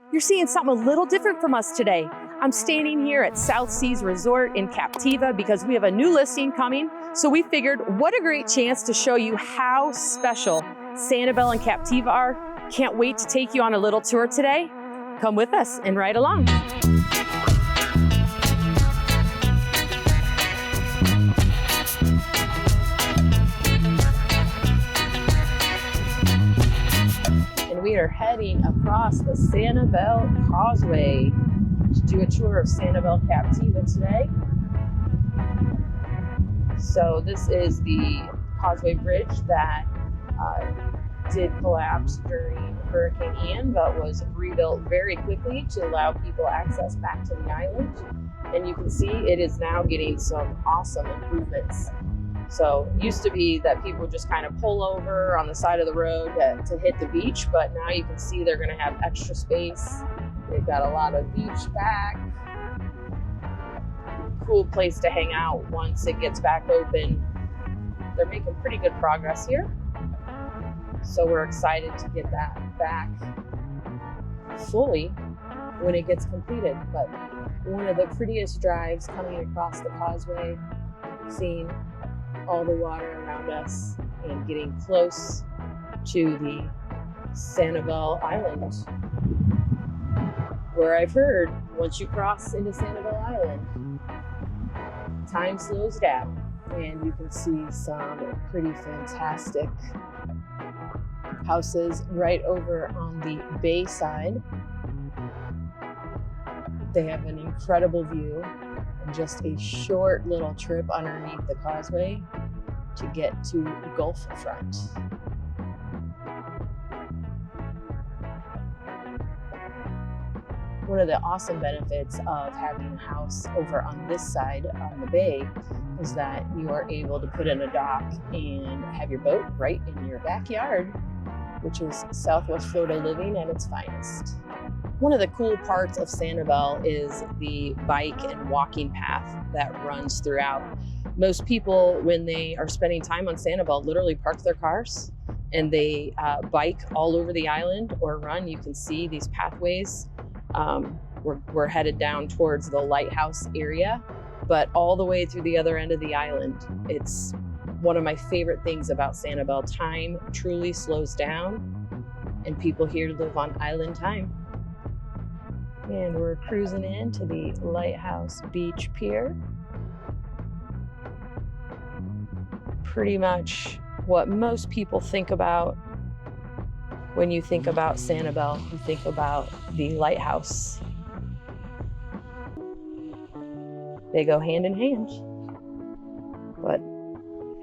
You're seeing something a little different from us today. I'm standing here at South Seas Resort in Captiva because we have a new listing coming. So we figured what a great chance to show you how special Sanibel and Captiva are. Can't wait to take you on a little tour today. Come with us and ride along. We are heading across the Sanibel Causeway to do a tour of Sanibel Captiva today. So this is the Causeway Bridge that did collapse during Hurricane Ian, but was rebuilt very quickly to allow people access back to the island. And you can see it is now getting some awesome improvements. So it used to be that people would just kind of pull over on the side of the road to hit the beach, but now you can see they're going to have extra space. They've got a lot of beach back. Cool place to hang out once it gets back open. They're making pretty good progress here. So we're excited to get that back fully when it gets completed. But one of the prettiest drives coming across the causeway, seeing all the water around us and getting close to the Sanibel Island, where I've heard once you cross into Sanibel Island, time slows down and you can see some pretty fantastic houses right over on the bay side. They have an incredible view. Just a short little trip underneath the causeway to get to Gulf Front. One of the awesome benefits of having a house over on this side on the bay is that you are able to put in a dock and have your boat right in your backyard, which is Southwest Florida living at its finest. One of the cool parts of Sanibel is the bike and walking path that runs throughout. Most people, when they are spending time on Sanibel, literally park their cars and they bike all over the island or run. You can see these pathways. We're headed down towards the Lighthouse area, but all the way through the other end of the island. It's one of my favorite things about Sanibel. Time truly slows down and people here live on island time. And we're cruising into the Lighthouse Beach Pier. Pretty much what most people think about when you think about Sanibel, you think about the lighthouse. They go hand in hand. But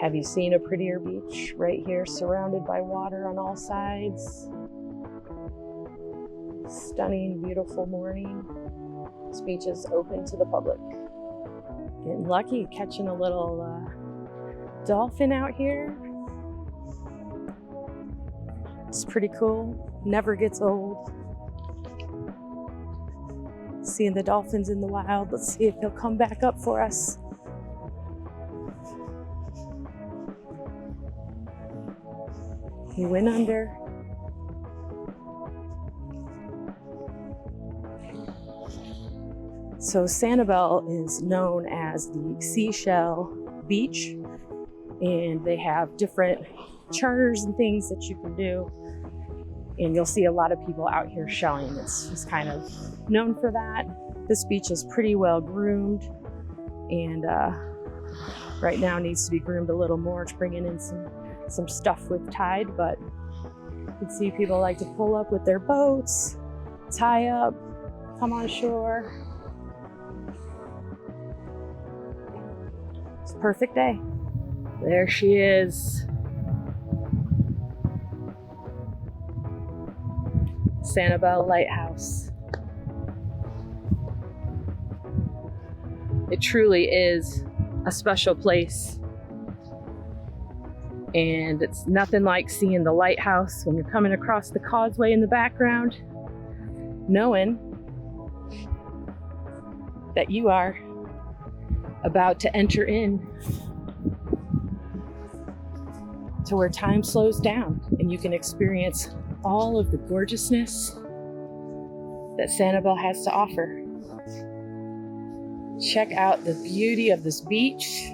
have you seen a prettier beach right here, surrounded by water on all sides? Stunning, beautiful morning. This beach is open to the public. Getting lucky catching a little dolphin out here. It's pretty cool. Never gets old. Seeing the dolphins in the wild. Let's see if he'll come back up for us. He went under. So Sanibel is known as the seashell beach, and they have different charters and things that you can do. And you'll see a lot of people out here shelling. It's kind of known for that. This beach is pretty well groomed, and right now needs to be groomed a little more. It's bringing in some stuff with tide, but you can see people like to pull up with their boats, tie up, come on shore. It's a perfect day. There she is. Sanibel Lighthouse. It truly is a special place. And it's nothing like seeing the lighthouse when you're coming across the causeway in the background, knowing that you are about to enter in to where time slows down and you can experience all of the gorgeousness that Sanibel has to offer. Check out the beauty of this beach.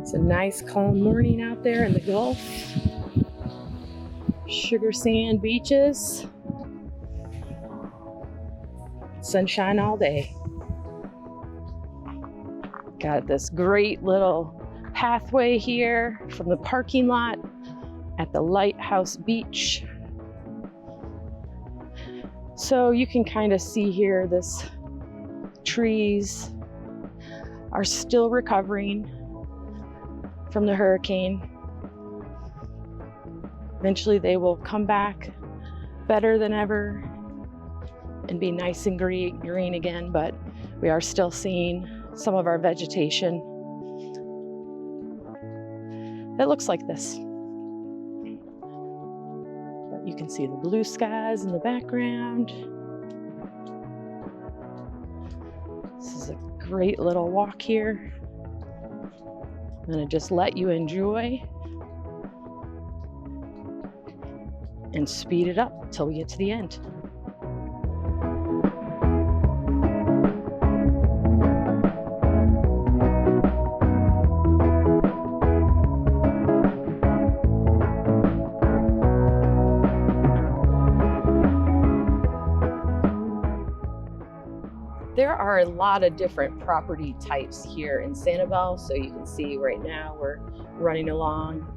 It's a nice calm morning out there in the Gulf. Sugar sand beaches. Sunshine all day. Got this great little pathway here from the parking lot at the Lighthouse beach. So you can kind of see here, this trees are still recovering from the hurricane. Eventually they will come back better than ever and be nice and green again, but we are still seeing some of our vegetation that looks like this. But you can see the blue skies in the background. This is a great little walk here. I'm gonna just let you enjoy and speed it up till we get to the end. There are a lot of different property types here in Sanibel. So you can see right now we're running along.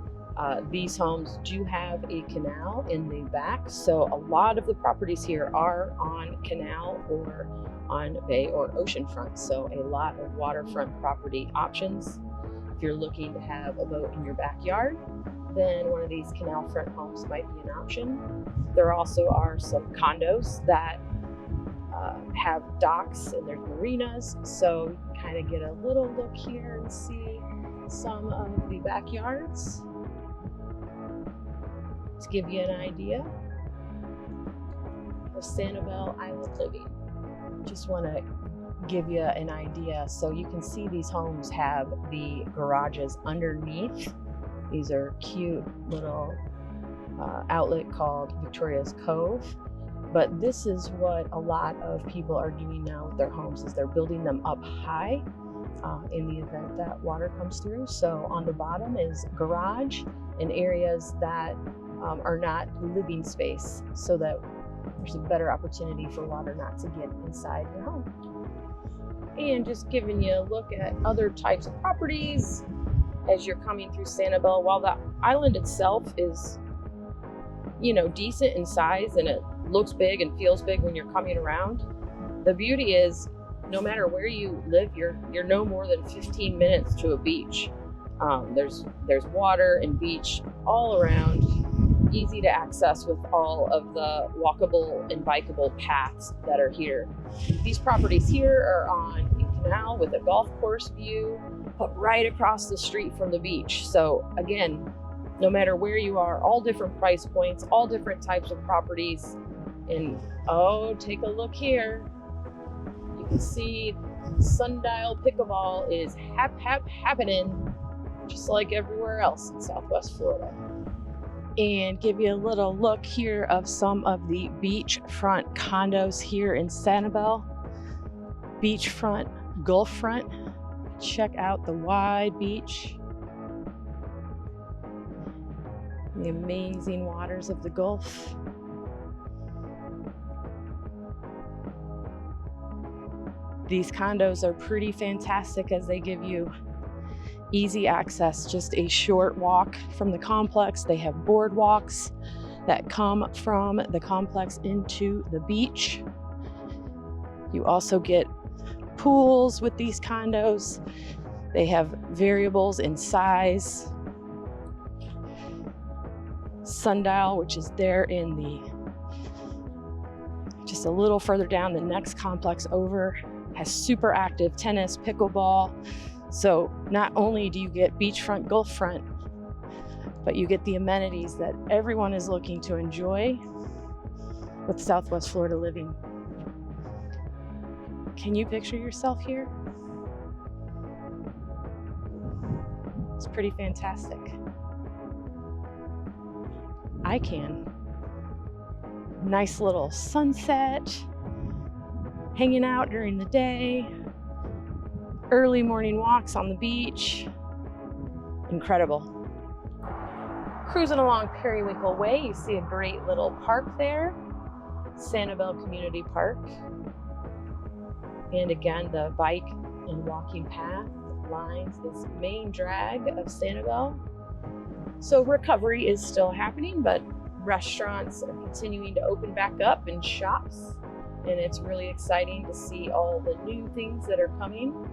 These homes do have a canal in the back. So a lot of the properties here are on canal or on bay or oceanfront. So a lot of waterfront property options. If you're looking to have a boat in your backyard, then one of these canal front homes might be an option. There also are some condos that have docks and there's marinas, so you can kind of get a little look here and see some of the backyards to give you an idea of Sanibel Island living. Just want to give you an idea. So you can see these homes have the garages underneath. These are cute little outlet called Victoria's Cove. But this is what a lot of people are doing now with their homes, is they're building them up high in the event that water comes through. So on the bottom is garage and areas that are not living space, so that there's a better opportunity for water not to get inside your home. And just giving you a look at other types of properties as you're coming through Sanibel. While the island itself is, you know, decent in size and it looks big and feels big when you're coming around, the beauty is no matter where you live, you're no more than 15 minutes to a beach. There's water and beach all around, easy to access with all of the walkable and bikeable paths that are here. These properties here are on a canal with a golf course view, but right across the street from the beach. So again, no matter where you are, all different price points, all different types of properties. And oh, take a look here. You can see Sundial pickleball is happening just like everywhere else in Southwest Florida. And give you a little look here of some of the beachfront condos here in Sanibel. Beachfront, Gulf front. Check out the wide beach. The amazing waters of the Gulf. These condos are pretty fantastic as they give you easy access, just a short walk from the complex. They have boardwalks that come from the complex into the beach. You also get pools with these condos. They have variables in size. Sundial, which is there in the, just a little further down, the next complex over, has super active tennis, pickleball. So not only do you get beachfront, Gulf front, but you get the amenities that everyone is looking to enjoy with Southwest Florida living. Can you picture yourself here? It's pretty fantastic. I can. Nice little sunset, hanging out during the day, early morning walks on the beach. Incredible. Cruising along Periwinkle Way, you see a great little park there, Sanibel Community Park. And again, the bike and walking path lines this main drag of Sanibel. So recovery is still happening, but restaurants are continuing to open back up and shops. And it's really exciting to see all the new things that are coming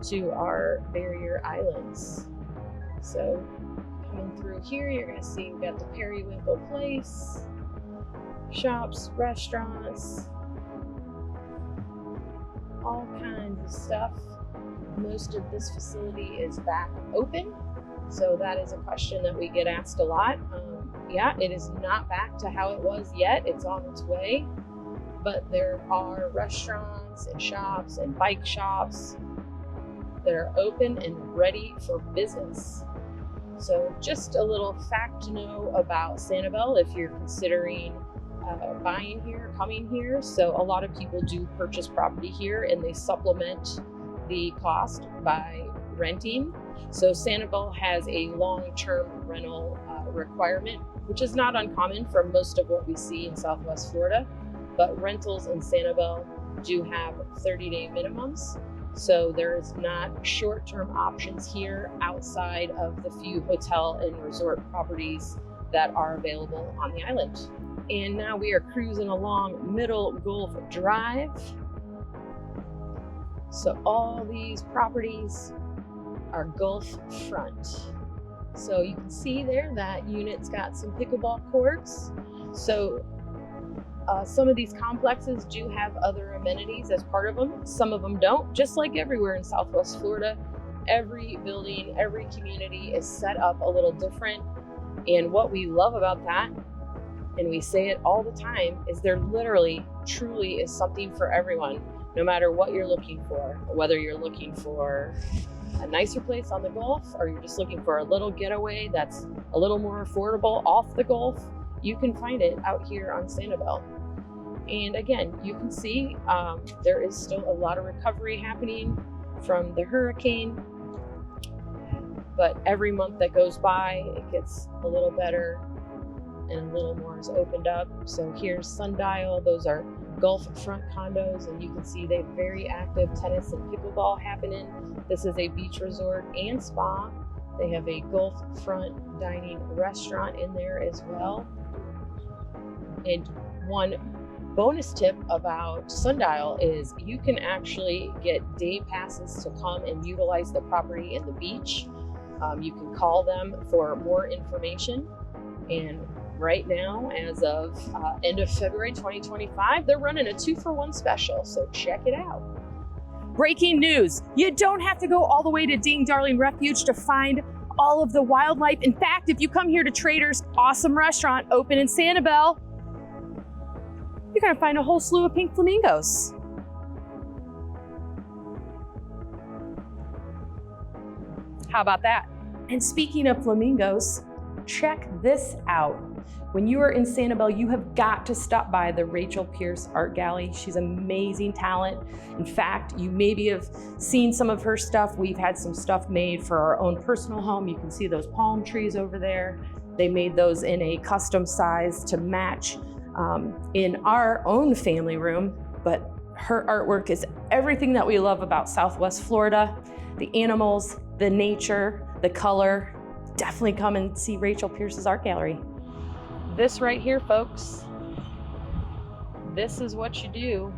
to our barrier islands. So coming through here, you're gonna see we've got the Periwinkle Place, shops, restaurants, all kinds of stuff. Most of this facility is back open. So that is a question that we get asked a lot. Yeah, it is not back to how it was yet. It's on its way, but there are restaurants and shops and bike shops that are open and ready for business. So just a little fact to know about Sanibel if you're considering buying here, coming here. So a lot of people do purchase property here and they supplement the cost by renting. So Sanibel has a long-term rental requirement, which is not uncommon from most of what we see in Southwest Florida, but rentals in Sanibel do have 30-day minimums. So there's not short-term options here outside of the few hotel and resort properties that are available on the island. And now we are cruising along Middle Gulf Drive. So all these properties are Gulf front. So you can see there that unit's got some pickleball courts. So some of these complexes do have other amenities as part of them. Some of them don't, just like everywhere in Southwest Florida. Every building, every community is set up a little different. And what we love about that, and we say it all the time, is there literally, truly is something for everyone, no matter what you're looking for, whether you're looking for a nicer place on the Gulf, or you're just looking for a little getaway that's a little more affordable off the Gulf, you can find it out here on Sanibel. And again, you can see there is still a lot of recovery happening from the hurricane, but every month that goes by, it gets a little better and a little more is opened up. So here's Sundial, those are Gulf front condos, and you can see they have very active tennis and pickleball happening. This is a beach resort and spa. They have a Gulf front dining restaurant in there as well. And one bonus tip about Sundial is you can actually get day passes to come and utilize the property and the beach. You can call them for more information. And right now, as of end of February 2025, they're running a 2-for-1 special, so check it out. Breaking news, you don't have to go all the way to Ding Darling Refuge to find all of the wildlife. In fact, if you come here to Trader's awesome restaurant open in Sanibel, you're gonna find a whole slew of pink flamingos. How about that? And speaking of flamingos, check this out. When you are in Sanibel, you have got to stop by the Rachel Pierce Art Gallery. She's amazing talent. In fact, you maybe have seen some of her stuff. We've had some stuff made for our own personal home. You can see those palm trees over there. They made those in a custom size to match in our own family room, but her artwork is everything that we love about Southwest Florida. The animals, the nature, the color. Definitely come and see Rachel Pierce's art gallery. This right here, folks, this is what you do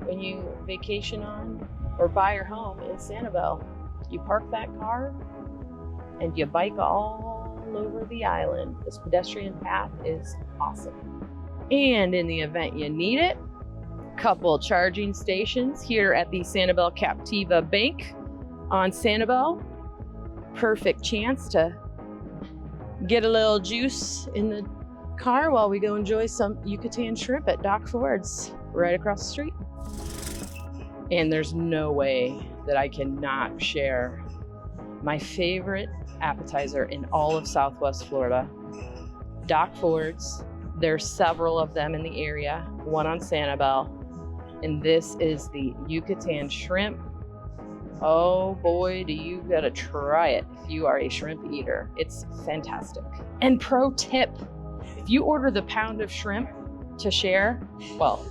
when you vacation on or buy your home in Sanibel. You park that car and you bike all over the island. This pedestrian path is awesome. And in the event you need it, couple charging stations here at the Sanibel Captiva Bank on Sanibel. Perfect chance to get a little juice in the car while we go enjoy some Yucatan shrimp at Doc Ford's right across the street. And there's no way that I cannot share my favorite appetizer in all of Southwest Florida. Doc Ford's There's several of them in the area, one on Sanibel, and this is the Yucatan shrimp. Oh boy, do you gotta try it if you are a shrimp eater. It's fantastic. And pro tip, if you order the pound of shrimp to share, well,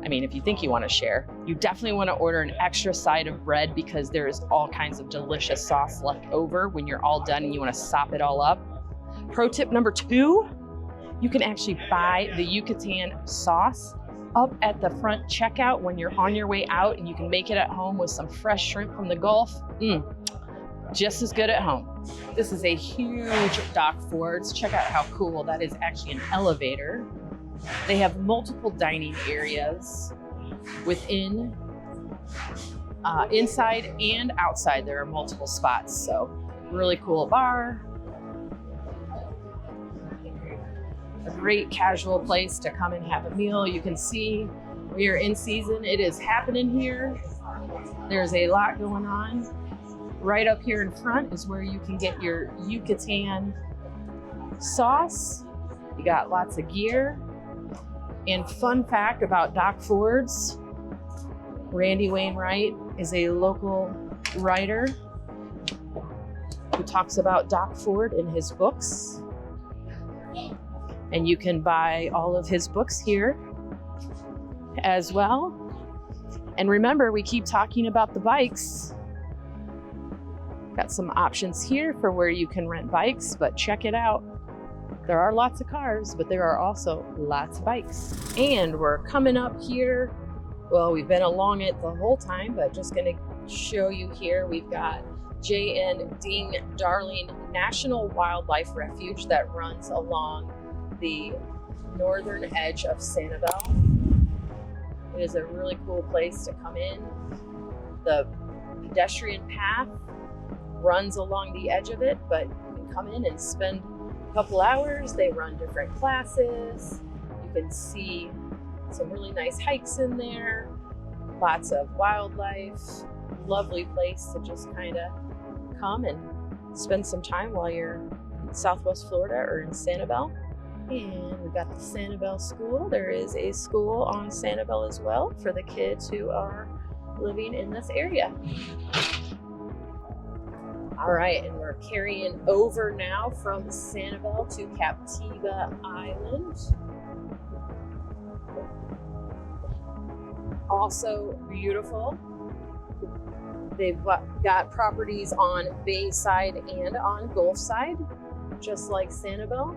I mean, if you think you want to share, you definitely want to order an extra side of bread because there is all kinds of delicious sauce left over when you're all done and you want to sop it all up. Pro tip number 2, you can actually buy the Yucatan sauce up at the front checkout when you're on your way out, and you can make it at home with some fresh shrimp from the Gulf. Just as good at home. This is a huge Dock Fords. Check out how cool that is, actually an elevator. They have multiple dining areas within, inside and outside. There are multiple spots, so really cool bar. A great casual place to come and have a meal. You can see we are in season. It is happening here. There's a lot going on. Right up here in front is where you can get your Yucatan sauce. You got lots of gear. And fun fact about Dock Fords, Randy Wainwright is a local writer who talks about Dock Ford in his books. And you can buy all of his books here as well. And remember, we keep talking about the bikes. Got some options here for where you can rent bikes, but check it out. There are lots of cars, but there are also lots of bikes. And we're coming up here. Well, we've been along it the whole time, but just gonna show you here. We've got J.N. Ding Darling National Wildlife Refuge that runs along the northern edge of Sanibel. It is a really cool place to come in. The pedestrian path runs along the edge of it, but you can come in and spend a couple hours. They run different classes. You can see some really nice hikes in there, lots of wildlife, lovely place to just kind of come and spend some time while you're in Southwest Florida or in Sanibel. And we've got the Sanibel School. There is a school on Sanibel as well for the kids who are living in this area. All right, and we're carrying over now from Sanibel to Captiva Island. Also beautiful. They've got properties on Bay side and on Gulf side, just like Sanibel.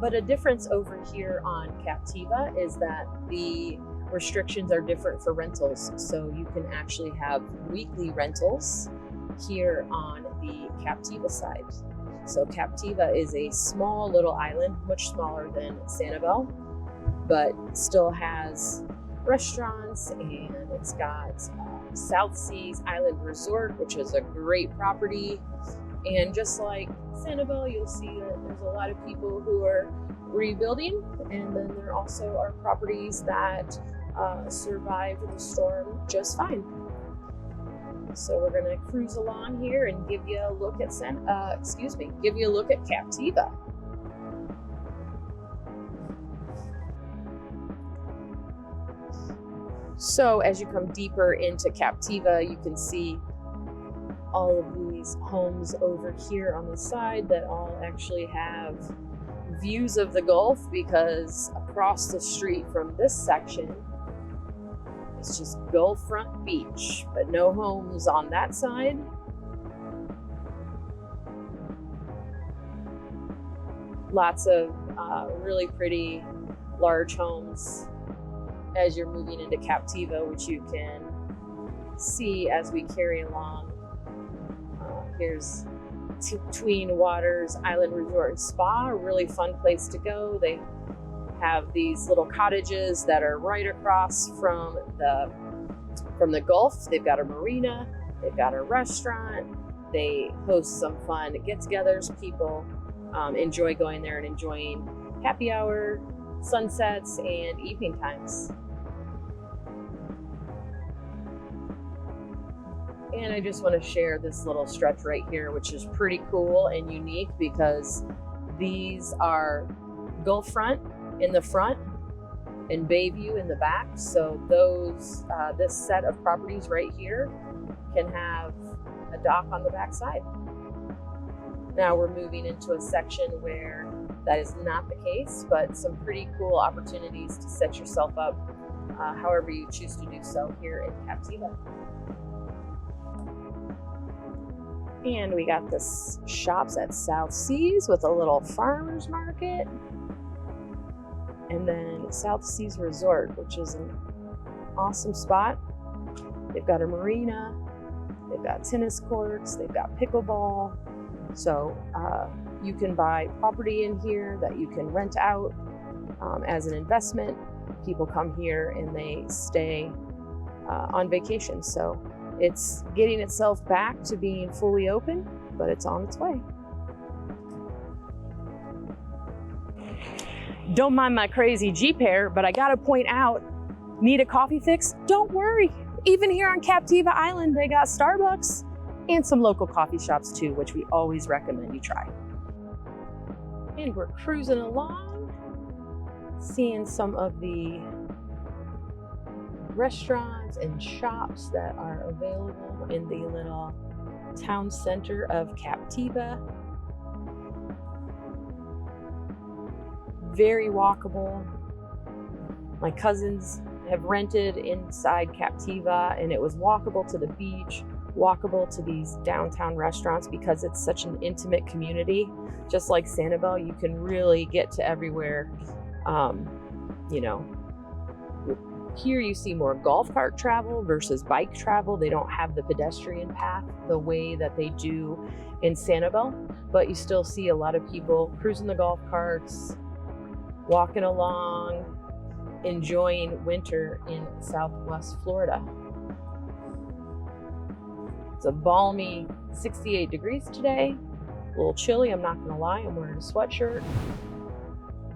But a difference over here on Captiva is that the restrictions are different for rentals. So you can actually have weekly rentals here on the Captiva side. So Captiva is a small little island, much smaller than Sanibel, but still has restaurants, and it's got South Seas Island Resort, which is a great property. And just like Sanibel, you'll see that there's a lot of people who are rebuilding, and then there also are properties that survived the storm just fine. So we're gonna cruise along here and give you a look at Captiva. So as you come deeper into Captiva, you can see all of these homes over here on the side that all actually have views of the Gulf, because across the street from this section it's just Gulf Front Beach, but no homes on that side. Lots of really pretty large homes as you're moving into Captiva, which you can see as we carry along. Here's Tween Waters Island Resort and Spa, a really fun place to go. They have these little cottages that are right across from the Gulf. They've got a marina, they've got a restaurant, they host some fun get-togethers. People enjoy going there and enjoying happy hour, sunsets, and evening times. And I just want to share this little stretch right here, which is pretty cool and unique because these are Gulf front in the front and Bayview in the back. So those, this set of properties right here can have a dock on the back side. Now we're moving into a section where that is not the case, but some pretty cool opportunities to set yourself up however you choose to do so here in Captiva. And we got this shops at South Seas with a little farmer's market. And then South Seas Resort, which is an awesome spot. They've got a marina, they've got tennis courts, they've got pickleball. So you can buy property in here that you can rent out as an investment. People come here and they stay on vacation. So it's getting itself back to being fully open, but it's on its way. Don't mind my crazy Jeep hair, but I gotta point out, need a coffee fix? Don't worry. Even here on Captiva Island, they got Starbucks and some local coffee shops too, which we always recommend you try. And we're cruising along, seeing some of the restaurants and shops that are available in the little town center of Captiva. Very walkable. My cousins have rented inside Captiva and it was walkable to the beach, walkable to these downtown restaurants because it's such an intimate community. Just like Sanibel, you can really get to everywhere. You know, here you see more golf cart travel versus bike travel. They don't have the pedestrian path the way that they do in Sanibel, but you still see a lot of people cruising the golf carts, walking along, enjoying winter in Southwest Florida. It's a balmy 68 degrees today. A little chilly, I'm not gonna lie, I'm wearing a sweatshirt.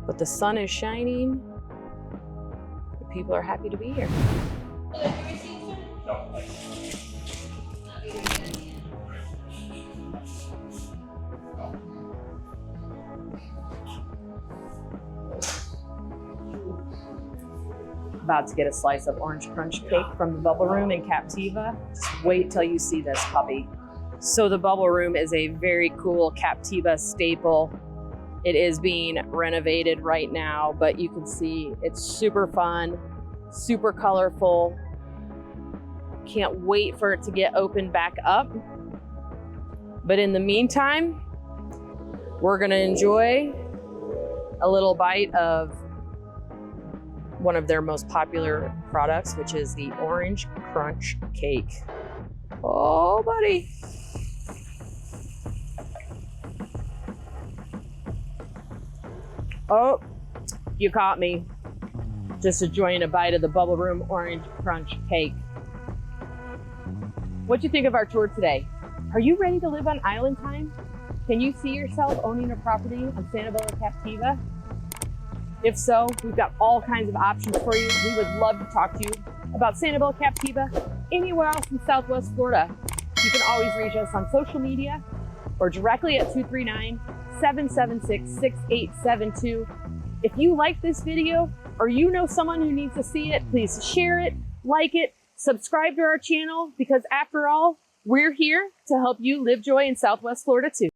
But the sun is shining. The people are happy to be here. About to get a slice of orange crunch cake from the Bubble Room in Captiva. Just wait till you see this puppy. So the Bubble Room is a very cool Captiva staple. It is being renovated right now, but you can see it's super fun, super colorful. Can't wait for it to get opened back up. But in the meantime, we're gonna enjoy a little bite of one of their most popular products, which is the orange crunch cake. Oh, buddy. Oh, you caught me. Just enjoying a bite of the Bubble Room orange crunch cake. What'd you think of our tour today? Are you ready to live on island time? Can you see yourself owning a property on Sanibel or Captiva? If so, we've got all kinds of options for you. We would love to talk to you about Sanibel, Captiva, anywhere else in Southwest Florida. You can always reach us on social media or directly at 239-776-6872. If you like this video or you know someone who needs to see it, please share it, like it, subscribe to our channel, because after all, we're here to help you live joy in Southwest Florida too.